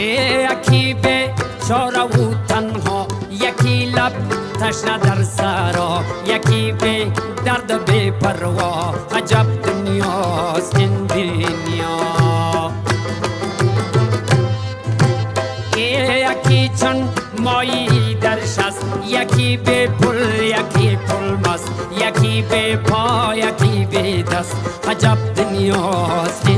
یکی به چاره و تنها، یکی لب تشنه در سرا، یکی به درد بی پروا. عجب دنیاست این دنیا. یکی چون مایی در شست، یکی به پل، یکی پل مست، یکی به پا، یکی به دست. عجب دنیاست